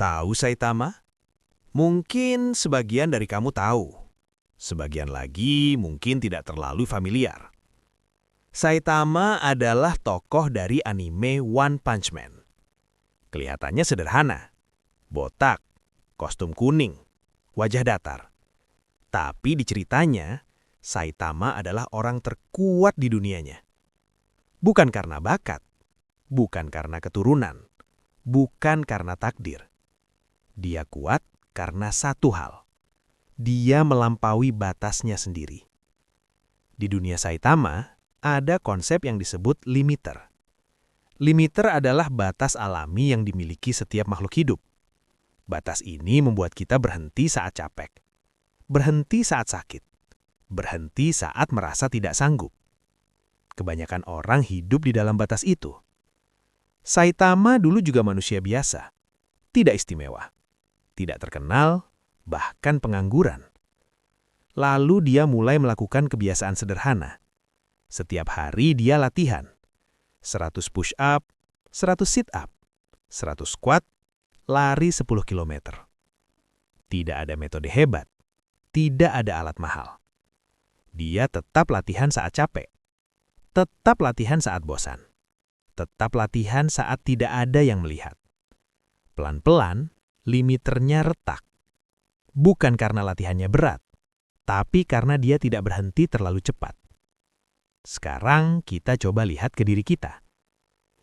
Tahu Saitama? Mungkin sebagian dari kamu tahu. Sebagian lagi mungkin tidak terlalu familiar. Saitama adalah tokoh dari anime One Punch Man. Kelihatannya sederhana. Botak, kostum kuning, wajah datar. Tapi di ceritanya, Saitama adalah orang terkuat di dunianya. Bukan karena bakat, bukan karena keturunan, bukan karena takdir. Dia kuat karena satu hal. Dia melampaui batasnya sendiri. Di dunia Saitama, ada konsep yang disebut limiter. Limiter adalah batas alami yang dimiliki setiap makhluk hidup. Batas ini membuat kita berhenti saat capek, berhenti saat sakit, berhenti saat merasa tidak sanggup. Kebanyakan orang hidup di dalam batas itu. Saitama dulu juga manusia biasa, tidak istimewa, tidak terkenal, bahkan pengangguran. Lalu dia mulai melakukan kebiasaan sederhana. Setiap hari dia latihan. 100 push up, 100 sit up, 100 squat, lari 10 km. Tidak ada metode hebat, tidak ada alat mahal. Dia tetap latihan saat capek, tetap latihan saat bosan, tetap latihan saat tidak ada yang melihat. Pelan-pelan, limiternya retak. Bukan karena latihannya berat, tapi karena dia tidak berhenti terlalu cepat. Sekarang kita coba lihat ke diri kita.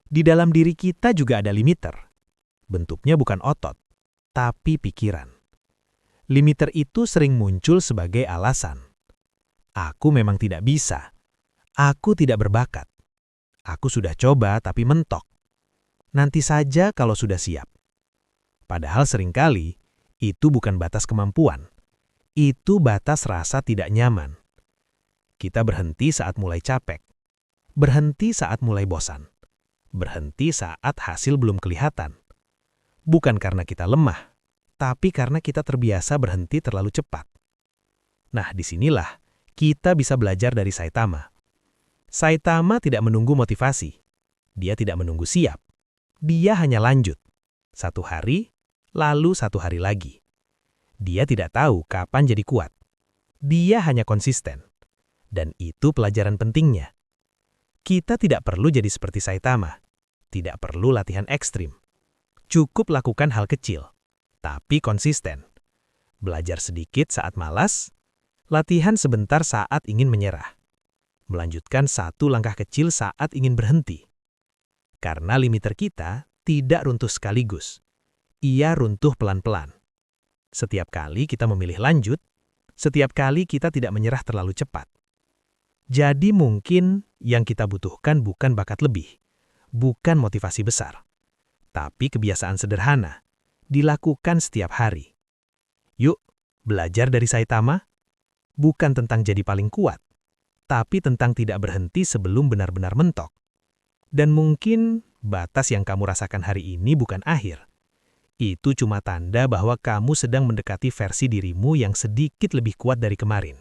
Di dalam diri kita juga ada limiter. Bentuknya bukan otot, tapi pikiran. Limiter itu sering muncul sebagai alasan. Aku memang tidak bisa. Aku tidak berbakat. Aku sudah coba tapi mentok. Nanti saja kalau sudah siap. Padahal seringkali itu bukan batas kemampuan. Itu batas rasa tidak nyaman. Kita berhenti saat mulai capek. Berhenti saat mulai bosan. Berhenti saat hasil belum kelihatan. Bukan karena kita lemah, tapi karena kita terbiasa berhenti terlalu cepat. Nah, disinilah kita bisa belajar dari Saitama. Saitama tidak menunggu motivasi. Dia tidak menunggu siap. Dia hanya lanjut. 1 hari, lalu 1 hari lagi. Dia tidak tahu kapan jadi kuat. Dia hanya konsisten. Dan itu pelajaran pentingnya. Kita tidak perlu jadi seperti Saitama. Tidak perlu latihan ekstrim. Cukup lakukan hal kecil, tapi konsisten. Belajar sedikit saat malas, latihan sebentar saat ingin menyerah. Melanjutkan 1 langkah kecil saat ingin berhenti. Karena limiter kita tidak runtuh sekaligus. Ia runtuh pelan-pelan. Setiap kali kita memilih lanjut, setiap kali kita tidak menyerah terlalu cepat. Jadi mungkin yang kita butuhkan bukan bakat lebih, bukan motivasi besar, tapi kebiasaan sederhana, dilakukan setiap hari. Yuk, belajar dari Saitama, bukan tentang jadi paling kuat, tapi tentang tidak berhenti sebelum benar-benar mentok. Dan mungkin batas yang kamu rasakan hari ini bukan akhir. Itu cuma tanda bahwa kamu sedang mendekati versi dirimu yang sedikit lebih kuat dari kemarin.